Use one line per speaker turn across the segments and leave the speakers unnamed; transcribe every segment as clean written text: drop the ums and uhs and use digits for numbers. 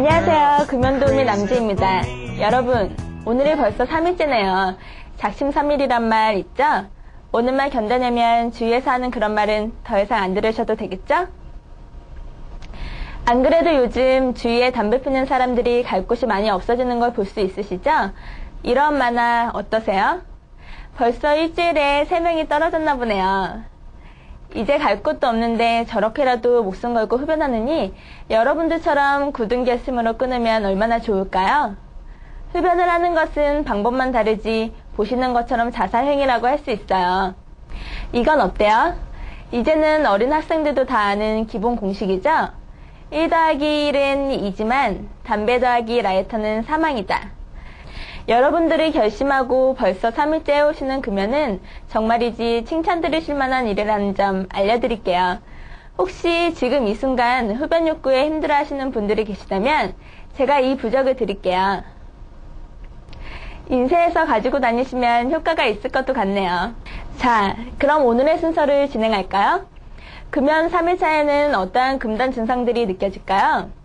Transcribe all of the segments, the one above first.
안녕하세요. 금연도우미 남주입니다. 여러분, 오늘이 벌써 3일째네요. 작심 3일이란 말 있죠? 오늘만 견뎌내면 주위에서 하는 그런 말은 더 이상 안 들으셔도 되겠죠? 안 그래도 요즘 주위에 담배 피는 사람들이 갈 곳이 많이 없어지는 걸 볼 수 있으시죠? 이런 만화 어떠세요? 벌써 일주일에 3명이 떨어졌나 보네요. 이제 갈 곳도 없는데 저렇게라도 목숨 걸고 흡연하느니 여러분들처럼 굳은 결심으로 끊으면 얼마나 좋을까요? 흡연을 하는 것은 방법만 다르지 보시는 것처럼 자살행위라고 할 수 있어요. 이건 어때요? 이제는 어린 학생들도 다 아는 기본 공식이죠? 1 더하기 1은 2지만 담배 더하기 라이터는 사망이다. 여러분들이 결심하고 벌써 3일째 해오시는 금연은 정말이지 칭찬 들으실 만한 일이라는 점 알려드릴게요. 혹시 지금 이 순간 흡연 욕구에 힘들어하시는 분들이 계시다면 제가 이 부적을 드릴게요. 인쇄해서 가지고 다니시면 효과가 있을 것도 같네요. 자, 그럼 오늘의 순서를 진행할까요? 금연 3일차에는 어떠한 금단 증상들이 느껴질까요?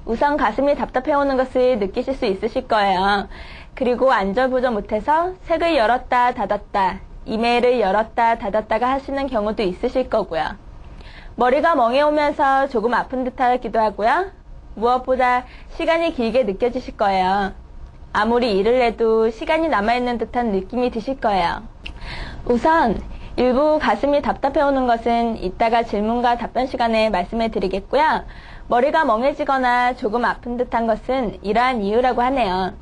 우선 가슴이 답답해오는 것을 느끼실 수 있으실 거예요. 그리고 안절부절 못해서 책을 열었다 닫았다, 이메일을 열었다 닫았다가 하시는 경우도 있으실 거고요. 머리가 멍해오면서 조금 아픈 듯하기도 하고요. 무엇보다 시간이 길게 느껴지실 거예요. 아무리 일을 해도 시간이 남아있는 듯한 느낌이 드실 거예요. 우선 일부 가슴이 답답해오는 것은 이따가 질문과 답변 시간에 말씀해 드리겠고요. 머리가 멍해지거나 조금 아픈 듯한 것은 이러한 이유라고 하네요.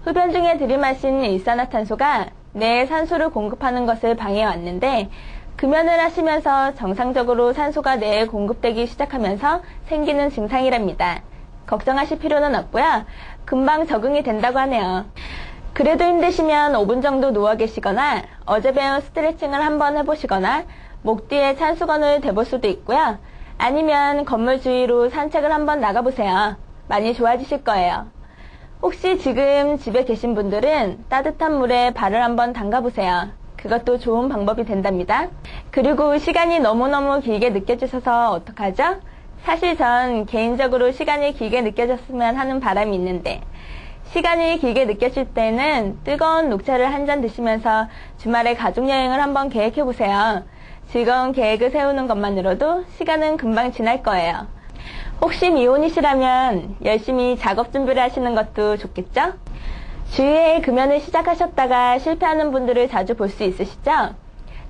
흡연 중에 들이마신 일산화탄소가 뇌에 산소를 공급하는 것을 방해해왔는데 금연을 하시면서 정상적으로 산소가 뇌에 공급되기 시작하면서 생기는 증상이랍니다. 걱정하실 필요는 없고요. 금방 적응이 된다고 하네요. 그래도 힘드시면 5분 정도 누워 계시거나 어제 배운 스트레칭을 한번 해보시거나 목 뒤에 찬수건을 대볼 수도 있고요. 아니면 건물 주위로 산책을 한번 나가보세요. 많이 좋아지실 거예요. 혹시 지금 집에 계신 분들은 따뜻한 물에 발을 한번 담가보세요. 그것도 좋은 방법이 된답니다. 그리고 시간이 너무너무 길게 느껴지셔서 어떡하죠? 사실 전 개인적으로 시간이 길게 느껴졌으면 하는 바람이 있는데 시간이 길게 느껴질 때는 뜨거운 녹차를 한 잔 드시면서 주말에 가족여행을 한번 계획해보세요. 즐거운 계획을 세우는 것만으로도 시간은 금방 지날 거예요. 혹시 미혼이시라면 열심히 작업 준비를 하시는 것도 좋겠죠? 주위에 금연을 시작하셨다가 실패하는 분들을 자주 볼 수 있으시죠?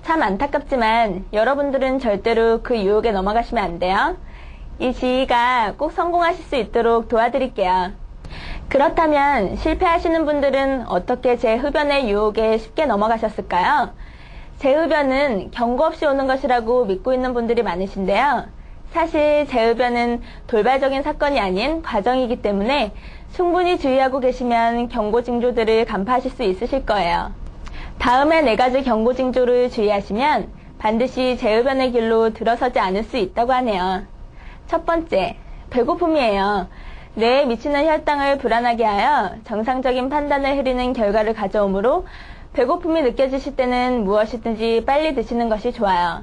참 안타깝지만 여러분들은 절대로 그 유혹에 넘어가시면 안 돼요. 이 지휘가 꼭 성공하실 수 있도록 도와드릴게요. 그렇다면 실패하시는 분들은 어떻게 제 흡연의 유혹에 쉽게 넘어가셨을까요? 제 흡연은 경고 없이 오는 것이라고 믿고 있는 분들이 많으신데요. 사실 제 흡연은 돌발적인 사건이 아닌 과정이기 때문에 충분히 주의하고 계시면 경고 징조들을 간파하실 수 있으실 거예요. 다음에 4가지 경고 징조를 주의하시면 반드시 제 흡연의 길로 들어서지 않을 수 있다고 하네요. 첫 번째, 배고픔이에요. 뇌에 미치는 혈당을 불안하게 하여 정상적인 판단을 흐리는 결과를 가져오므로 배고픔이 느껴지실 때는 무엇이든지 빨리 드시는 것이 좋아요.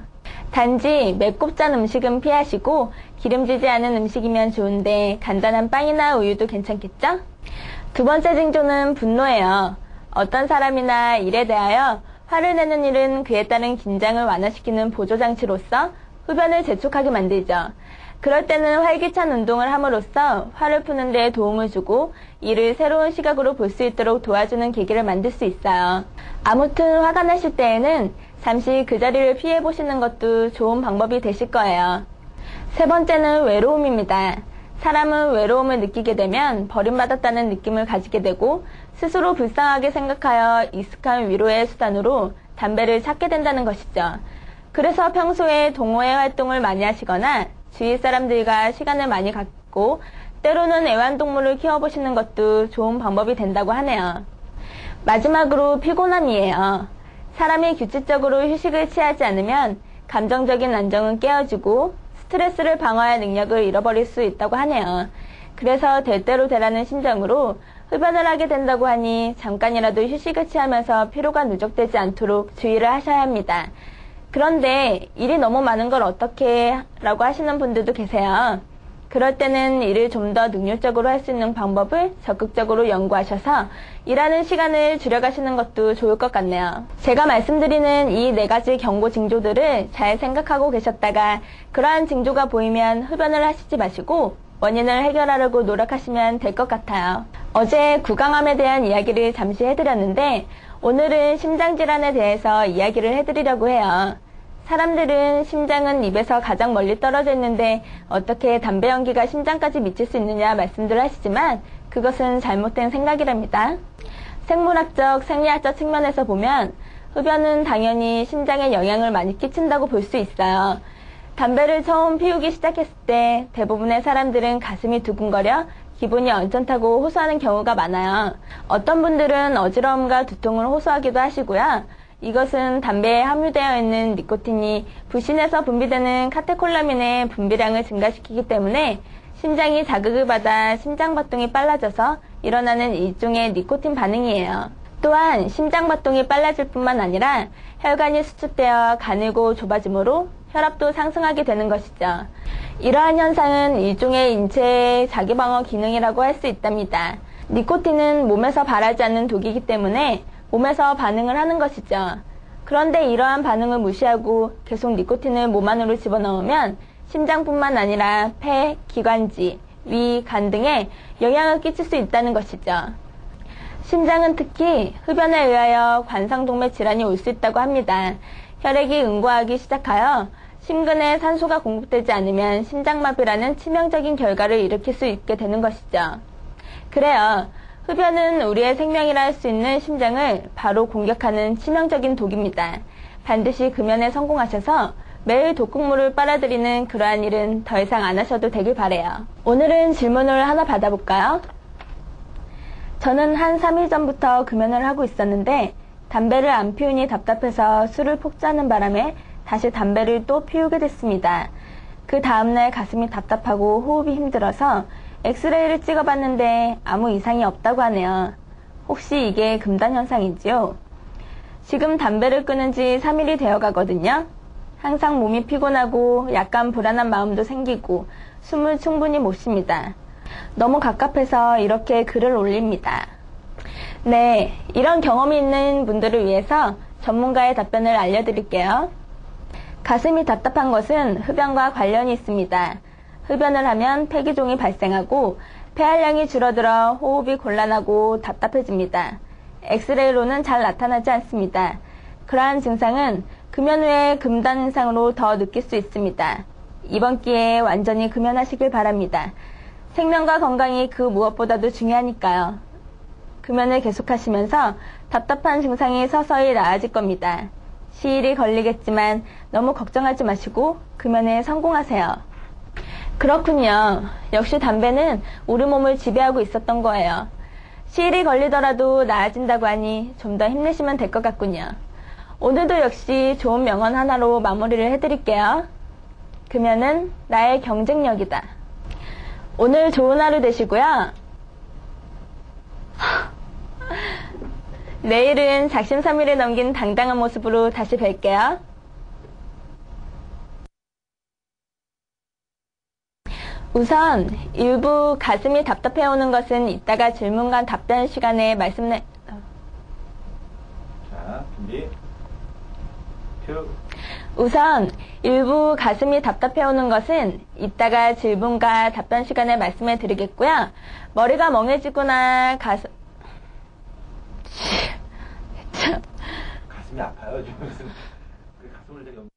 단지 맵고 짠 음식은 피하시고 기름지지 않은 음식이면 좋은데 간단한 빵이나 우유도 괜찮겠죠? 두 번째 징조는 분노예요. 어떤 사람이나 일에 대하여 화를 내는 일은 그에 따른 긴장을 완화시키는 보조장치로서 흡연을 재촉하게 만들죠. 그럴 때는 활기찬 운동을 함으로써 화를 푸는 데 도움을 주고 이를 새로운 시각으로 볼 수 있도록 도와주는 계기를 만들 수 있어요. 아무튼 화가 나실 때에는 잠시 그 자리를 피해보시는 것도 좋은 방법이 되실 거예요. 세 번째는 외로움입니다. 사람은 외로움을 느끼게 되면 버림받았다는 느낌을 가지게 되고 스스로 불쌍하게 생각하여 익숙한 위로의 수단으로 담배를 찾게 된다는 것이죠. 그래서 평소에 동호회 활동을 많이 하시거나 주위 사람들과 시간을 많이 갖고 때로는 애완동물을 키워보시는 것도 좋은 방법이 된다고 하네요. 마지막으로 피곤함이에요. 사람이 규칙적으로 휴식을 취하지 않으면 감정적인 안정은 깨어지고 스트레스를 방어할 능력을 잃어버릴 수 있다고 하네요. 그래서 될 대로 되라는 심정으로 흡연을 하게 된다고 하니 잠깐이라도 휴식을 취하면서 피로가 누적되지 않도록 주의를 하셔야 합니다. 그런데 일이 너무 많은 걸 어떻게 라고 하시는 분들도 계세요. 그럴 때는 일을 좀 더 능률적으로 할 수 있는 방법을 적극적으로 연구하셔서 일하는 시간을 줄여가시는 것도 좋을 것 같네요. 제가 말씀드리는 이 4가지 경고 징조들을 잘 생각하고 계셨다가 그러한 징조가 보이면 흡연을 하시지 마시고 원인을 해결하려고 노력하시면 될 것 같아요. 어제 구강암에 대한 이야기를 잠시 해드렸는데 오늘은 심장질환에 대해서 이야기를 해드리려고 해요. 사람들은 심장은 입에서 가장 멀리 떨어져 있는데 어떻게 담배 연기가 심장까지 미칠 수 있느냐 말씀들 하시지만 그것은 잘못된 생각이랍니다. 생물학적, 생리학적 측면에서 보면 흡연은 당연히 심장에 영향을 많이 끼친다고 볼 수 있어요. 담배를 처음 피우기 시작했을 때 대부분의 사람들은 가슴이 두근거려 기분이 언짢다고 호소하는 경우가 많아요. 어떤 분들은 어지러움과 두통을 호소하기도 하시고요. 이것은 담배에 함유되어 있는 니코틴이 부신에서 분비되는 카테콜라민의 분비량을 증가시키기 때문에 심장이 자극을 받아 심장박동이 빨라져서 일어나는 일종의 니코틴 반응이에요. 또한 심장박동이 빨라질 뿐만 아니라 혈관이 수축되어 가늘고 좁아지므로 혈압도 상승하게 되는 것이죠. 이러한 현상은 일종의 인체의 자기방어 기능이라고 할 수 있답니다. 니코틴은 몸에서 발하지 않는 독이기 때문에 몸에서 반응을 하는 것이죠. 그런데 이러한 반응을 무시하고 계속 니코틴을 몸 안으로 집어넣으면 심장뿐만 아니라 폐, 기관지, 위, 간 등에 영향을 끼칠 수 있다는 것이죠. 심장은 특히 흡연에 의하여 관상동맥 질환이 올 수 있다고 합니다. 혈액이 응고하기 시작하여 심근에 산소가 공급되지 않으면 심장마비라는 치명적인 결과를 일으킬 수 있게 되는 것이죠. 그래요. 흡연은 우리의 생명이라 할 수 있는 심장을 바로 공격하는 치명적인 독입니다. 반드시 금연에 성공하셔서 매일 독극물을 빨아들이는 그러한 일은 더 이상 안 하셔도 되길 바라요. 오늘은 질문을 하나 받아볼까요? 저는 한 3일 전부터 금연을 하고 있었는데 담배를 안 피우니 답답해서 술을 폭주하는 바람에 다시 담배를 또 피우게 됐습니다. 그 다음날 가슴이 답답하고 호흡이 힘들어서 엑스레이를 찍어봤는데 아무 이상이 없다고 하네요. 혹시 이게 금단 현상인지요? 지금 담배를 끊은 지 3일이 되어 가거든요. 항상 몸이 피곤하고 약간 불안한 마음도 생기고 숨을 충분히 못 쉽니다. 너무 갑갑해서 이렇게 글을 올립니다. 네, 이런 경험이 있는 분들을 위해서 전문가의 답변을 알려드릴게요. 가슴이 답답한 것은 흡연과 관련이 있습니다. 흡연을 하면 폐기종이 발생하고 폐활량이 줄어들어 호흡이 곤란하고 답답해집니다. 엑스레이로는 잘 나타나지 않습니다. 그러한 증상은 금연 후에 금단 현상으로 더 느낄 수 있습니다. 이번 기회에 완전히 금연하시길 바랍니다. 생명과 건강이 그 무엇보다도 중요하니까요. 금연을 계속하시면서 답답한 증상이 서서히 나아질 겁니다. 시일이 걸리겠지만 너무 걱정하지 마시고 금연에 성공하세요. 그렇군요. 역시 담배는 우리 몸을 지배하고 있었던 거예요. 시일이 걸리더라도 나아진다고 하니 좀 더 힘내시면 될 것 같군요. 오늘도 역시 좋은 명언 하나로 마무리를 해드릴게요. 금연은 나의 경쟁력이다. 오늘 좋은 하루 되시고요. 내일은 작심삼일을 넘긴 당당한 모습으로 다시 뵐게요. 우선 일부 가슴이 답답해오는 것은 이따가 질문과 답변 시간에 자, 준비. 우선 일부 가슴이 답답해오는 것은 이따가 질문과 답변 시간에 말씀해 드리겠고요. 머리가 멍해지거나 가슴이 아파요. 지금 무슨 가슴을 되게